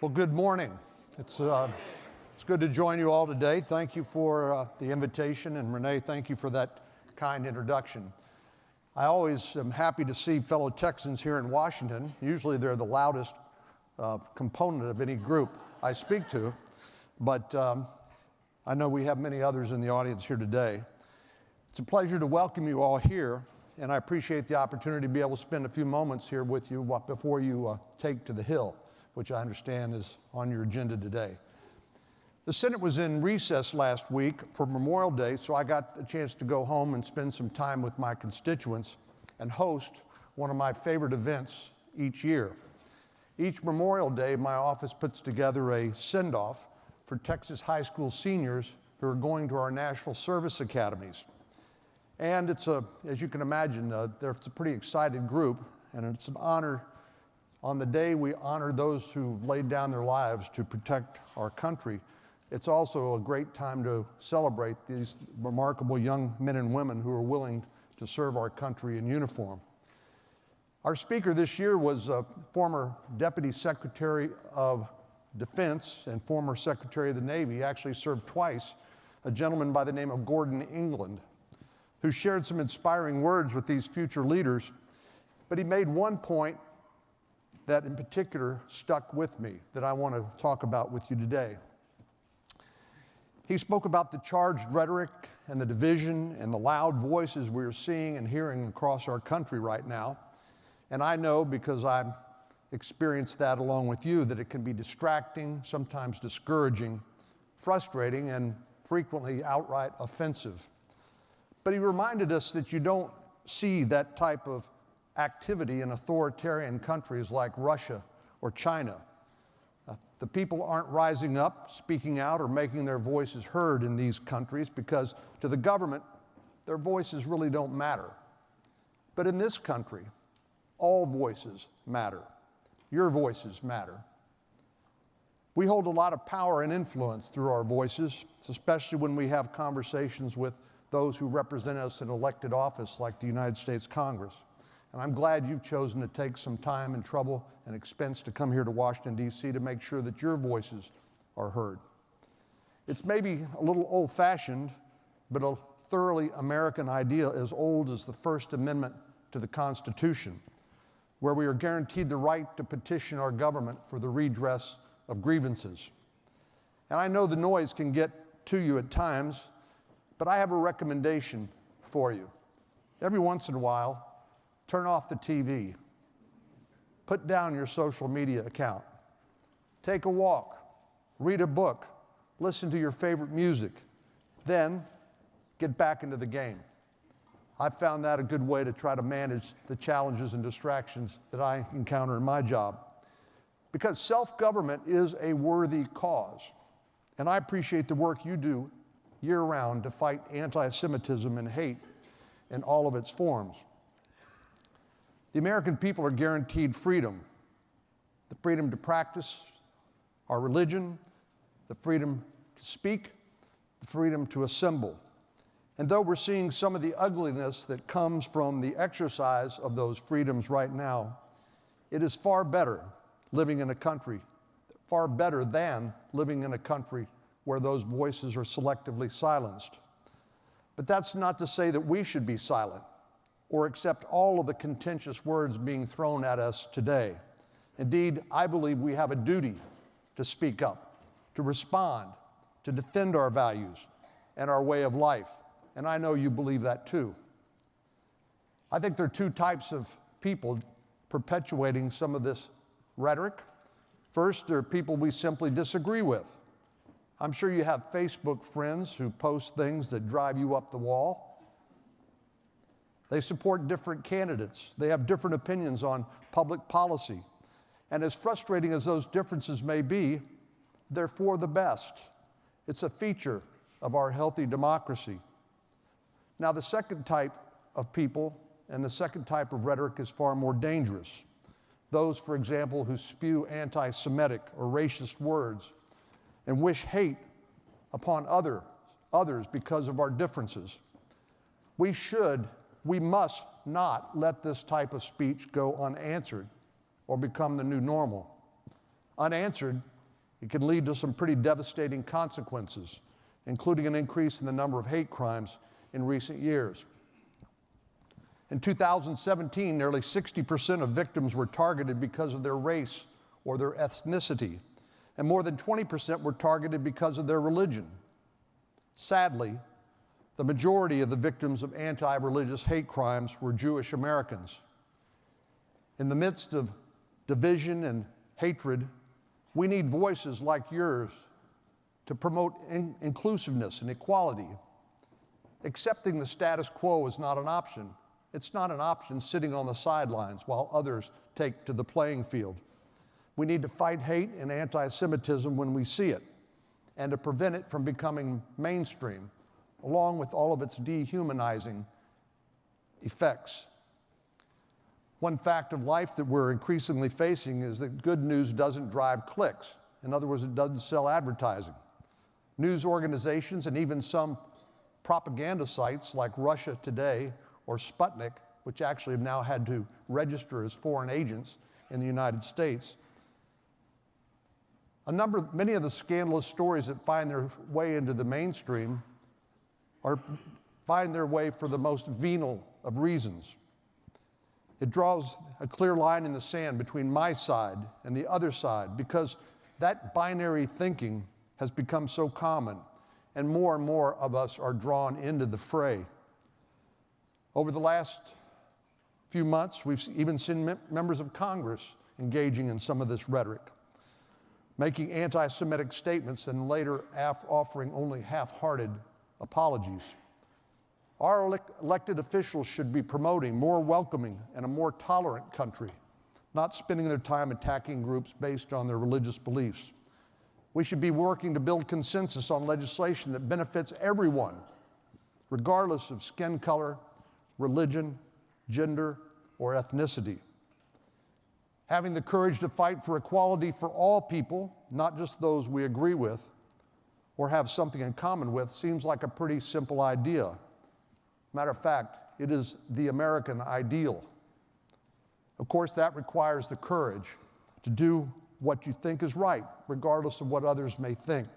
Well, good morning. It's good to join you all today. Thank you for the invitation, and Renee, thank you for that kind introduction. I always am happy to see fellow Texans here in Washington. Usually they're the loudest component of any group I speak to, but I know we have many others in the audience here today. It's a pleasure to welcome you all here, and I appreciate the opportunity to be able to spend a few moments here with you before you take to the Hill, which I understand is on your agenda today. The Senate was in recess last week for Memorial Day, so I got a chance to go home and spend some time with my constituents and host one of my favorite events each year. Each Memorial Day, my office puts together a send-off for Texas high school seniors who are going to our national service academies. And it's as you can imagine, it's a pretty excited group, and it's an honor. On the day we honor those who've laid down their lives to protect our country, it's also a great time to celebrate these remarkable young men and women who are willing to serve our country in uniform. Our speaker this year was a former Deputy Secretary of Defense and former Secretary of the Navy. He actually served twice, a gentleman by the name of Gordon England, who shared some inspiring words with these future leaders, but he made one point that in particular stuck with me that I want to talk about with you today. He spoke about the charged rhetoric and the division and the loud voices we're seeing and hearing across our country right now. And I know, because I've experienced that along with you, that it can be distracting, sometimes discouraging, frustrating, and frequently outright offensive. But he reminded us that you don't see that type of activity in authoritarian countries like Russia or China. The people aren't rising up, speaking out, or making their voices heard in these countries because to the government, their voices really don't matter. But in this country, all voices matter. Your voices matter. We hold a lot of power and influence through our voices, especially when we have conversations with those who represent us in elected office like the United States Congress. And I'm glad you've chosen to take some time and trouble and expense to come here to Washington, D.C. to make sure that your voices are heard. It's maybe a little old-fashioned, but a thoroughly American idea as old as the First Amendment to the Constitution, where we are guaranteed the right to petition our government for the redress of grievances. And I know the noise can get to you at times, but I have a recommendation for you. Every once in a while, turn off the TV. Put down your social media account. Take a walk. Read a book. Listen to your favorite music. Then get back into the game. I've found that a good way to try to manage the challenges and distractions that I encounter in my job. Because self-government is a worthy cause. And I appreciate the work you do year-round to fight anti-Semitism and hate in all of its forms. The American people are guaranteed freedom, the freedom to practice our religion, the freedom to speak, the freedom to assemble. And though we're seeing some of the ugliness that comes from the exercise of those freedoms right now, it is far better living in a country, far better than living in a country where those voices are selectively silenced. But that's not to say that we should be silent or accept all of the contentious words being thrown at us today. Indeed, I believe we have a duty to speak up, to respond, to defend our values and our way of life. And I know you believe that too. I think there are two types of people perpetuating some of this rhetoric. First, there are people we simply disagree with. I'm sure you have Facebook friends who post things that drive you up the wall. They support different candidates. They have different opinions on public policy. And as frustrating as those differences may be, they're for the best. It's a feature of our healthy democracy. Now, the second type of people and the second type of rhetoric is far more dangerous. Those, for example, who spew anti-Semitic or racist words and wish hate upon others because of our differences. We must not let this type of speech go unanswered or become the new normal. Unanswered, it can lead to some pretty devastating consequences, including an increase in the number of hate crimes in recent years. In 2017, nearly 60% of victims were targeted because of their race or their ethnicity, and more than 20% were targeted because of their religion. Sadly, the majority of the victims of anti-religious hate crimes were Jewish Americans. In the midst of division and hatred, we need voices like yours to promote inclusiveness and equality. Accepting the status quo is not an option. It's not an option sitting on the sidelines while others take to the playing field. We need to fight hate and anti-Semitism when we see it, and to prevent it from becoming mainstream, along with all of its dehumanizing effects. One fact of life that we're increasingly facing is that good news doesn't drive clicks. In other words, it doesn't sell advertising. News organizations and even some propaganda sites like Russia Today or Sputnik, which actually have now had to register as foreign agents in the United States. Many of the scandalous stories that find their way into the mainstream find their way for the most venal of reasons. It draws a clear line in the sand between my side and the other side, because that binary thinking has become so common, and more of us are drawn into the fray. Over the last few months, we've even seen members of Congress engaging in some of this rhetoric, making anti-Semitic statements and later offering only half-hearted apologies. Our elected officials should be promoting more welcoming and a more tolerant country, not spending their time attacking groups based on their religious beliefs. We should be working to build consensus on legislation that benefits everyone, regardless of skin color, religion, gender, or ethnicity. Having the courage to fight for equality for all people, not just those we agree with or have something in common with, seems like a pretty simple idea. Matter of fact, it is the American ideal. Of course, that requires the courage to do what you think is right, regardless of what others may think.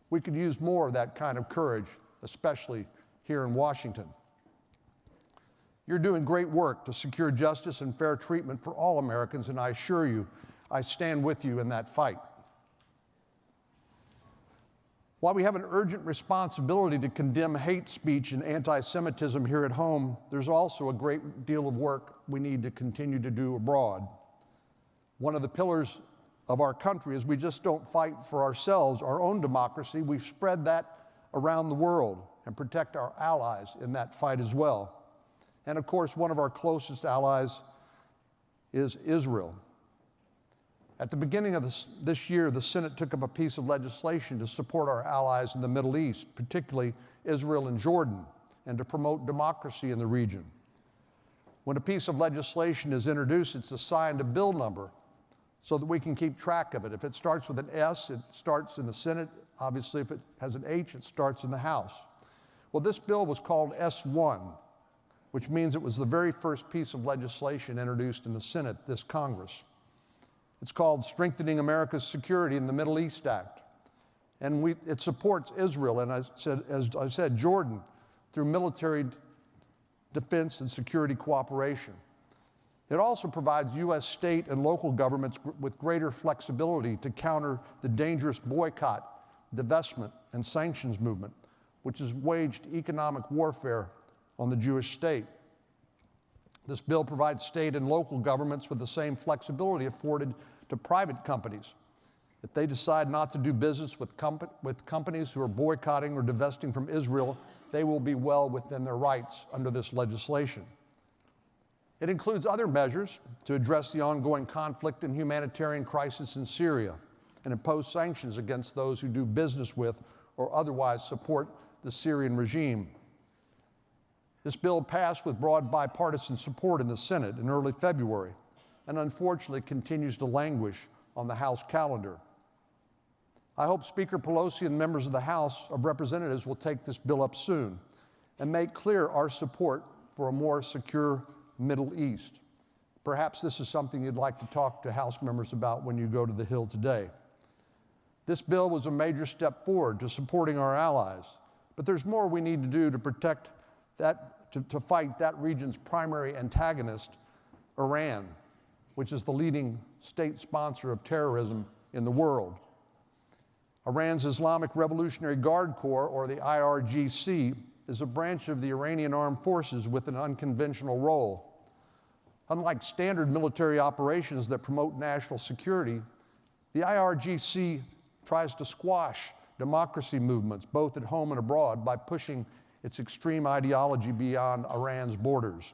We could use more of that kind of courage, especially here in Washington. You're doing great work to secure justice and fair treatment for all Americans, and I assure you, I stand with you in that fight. While we have an urgent responsibility to condemn hate speech and anti-Semitism here at home, there's also a great deal of work we need to continue to do abroad. One of the pillars of our country is we just don't fight for ourselves, our own democracy. We spread that around the world and protect our allies in that fight as well. And of course, one of our closest allies is Israel. At the beginning of this year, the Senate took up a piece of legislation to support our allies in the Middle East, particularly Israel and Jordan, and to promote democracy in the region. When a piece of legislation is introduced, it's assigned a bill number so that we can keep track of it. If it starts with an S, it starts in the Senate. Obviously, if it has an H, it starts in the House. Well, this bill was called S1, which means it was the very first piece of legislation introduced in the Senate this Congress. It's called Strengthening America's Security in the Middle East Act. And it supports Israel and, as I said, Jordan through military defense and security cooperation. It also provides U.S. state and local governments with greater flexibility to counter the dangerous boycott, divestment, and sanctions movement, which has waged economic warfare on the Jewish state. This bill provides state and local governments with the same flexibility afforded to private companies. If they decide not to do business with companies who are boycotting or divesting from Israel, they will be well within their rights under this legislation. It includes other measures to address the ongoing conflict and humanitarian crisis in Syria and impose sanctions against those who do business with or otherwise support the Syrian regime. This bill passed with broad bipartisan support in the Senate in early February, and unfortunately continues to languish on the House calendar. I hope Speaker Pelosi and members of the House of Representatives will take this bill up soon and make clear our support for a more secure Middle East. Perhaps this is something you'd like to talk to House members about when you go to the Hill today. This bill was a major step forward to supporting our allies, but there's more we need to do to protect that, to fight that region's primary antagonist, Iran, which is the leading state sponsor of terrorism in the world. Iran's Islamic Revolutionary Guard Corps, or the IRGC, is a branch of the Iranian armed forces with an unconventional role. Unlike standard military operations that promote national security, the IRGC tries to squash democracy movements, both at home and abroad, by pushing its extreme ideology beyond Iran's borders.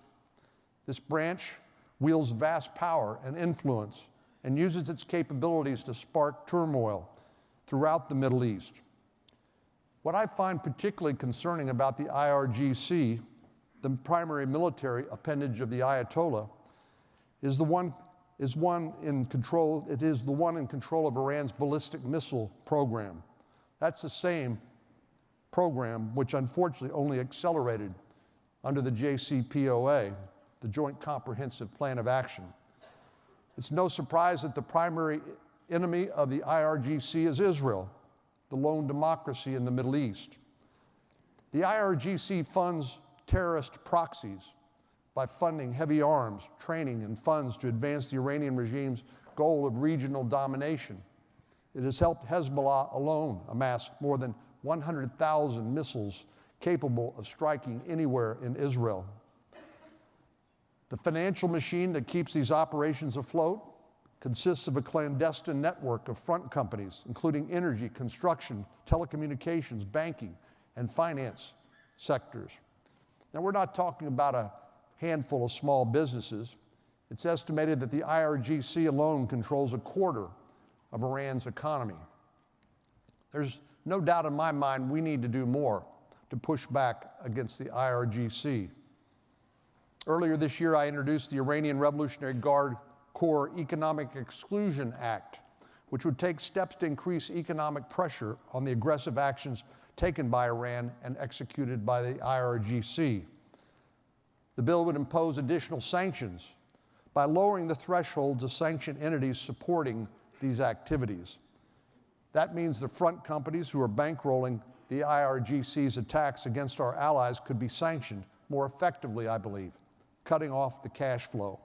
This branch wields vast power and influence and uses its capabilities to spark turmoil throughout the Middle East. What I find particularly concerning about the IRGC, the primary military appendage of the Ayatollah, is the one in control of Iran's ballistic missile program. That's the same program which unfortunately only accelerated under the JCPOA, the Joint Comprehensive Plan of Action. It's no surprise that the primary enemy of the IRGC is Israel, the lone democracy in the Middle East. The IRGC funds terrorist proxies by funding heavy arms, training, and funds to advance the Iranian regime's goal of regional domination. It has helped Hezbollah alone amass more than 100,000 missiles capable of striking anywhere in Israel. The financial machine that keeps these operations afloat consists of a clandestine network of front companies, including energy, construction, telecommunications, banking, and finance sectors. Now, we're not talking about a handful of small businesses. It's estimated that the IRGC alone controls a quarter of Iran's economy. There's no doubt in my mind we need to do more to push back against the IRGC. Earlier this year, I introduced the Iranian Revolutionary Guard Corps Economic Exclusion Act, which would take steps to increase economic pressure on the aggressive actions taken by Iran and executed by the IRGC. The bill would impose additional sanctions by lowering the threshold to sanction entities supporting these activities. That means the front companies who are bankrolling the IRGC's attacks against our allies could be sanctioned more effectively, I believe, cutting off the cash flow.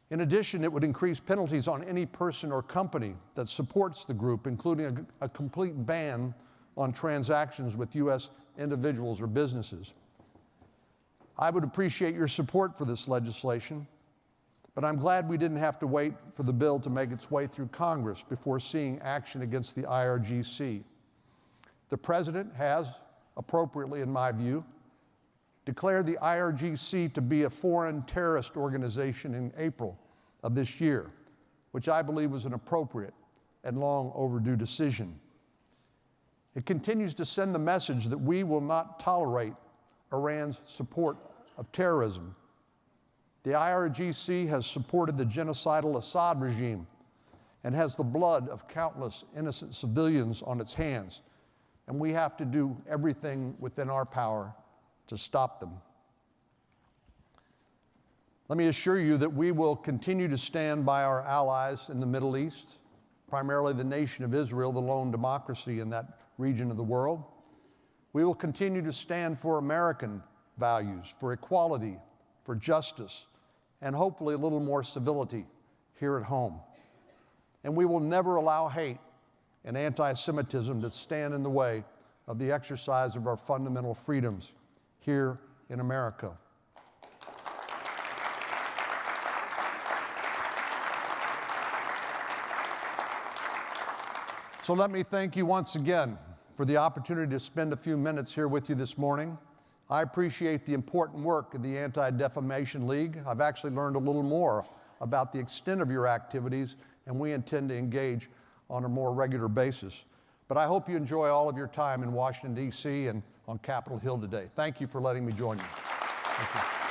In addition, it would increase penalties on any person or company that supports the group, including a complete ban on transactions with U.S. individuals or businesses. I would appreciate your support for this legislation, but I'm glad we didn't have to wait for the bill to make its way through Congress before seeing action against the IRGC. The President has, appropriately in my view, declared the IRGC to be a foreign terrorist organization in April of this year, which I believe was an appropriate and long overdue decision. It continues to send the message that we will not tolerate Iran's support of terrorism. The IRGC has supported the genocidal Assad regime and has the blood of countless innocent civilians on its hands, and we have to do everything within our power to stop them. Let me assure you that we will continue to stand by our allies in the Middle East, primarily the nation of Israel, the lone democracy in that region of the world. We will continue to stand for American values, for equality, for justice, and hopefully a little more civility here at home. And we will never allow hate and anti-Semitism to stand in the way of the exercise of our fundamental freedoms here in America. So let me thank you once again for the opportunity to spend a few minutes here with you this morning. I appreciate the important work of the Anti-Defamation League. I've actually learned a little more about the extent of your activities, and we intend to engage on a more regular basis. But I hope you enjoy all of your time in Washington, D.C. and on Capitol Hill today. Thank you for letting me join you. Thank you.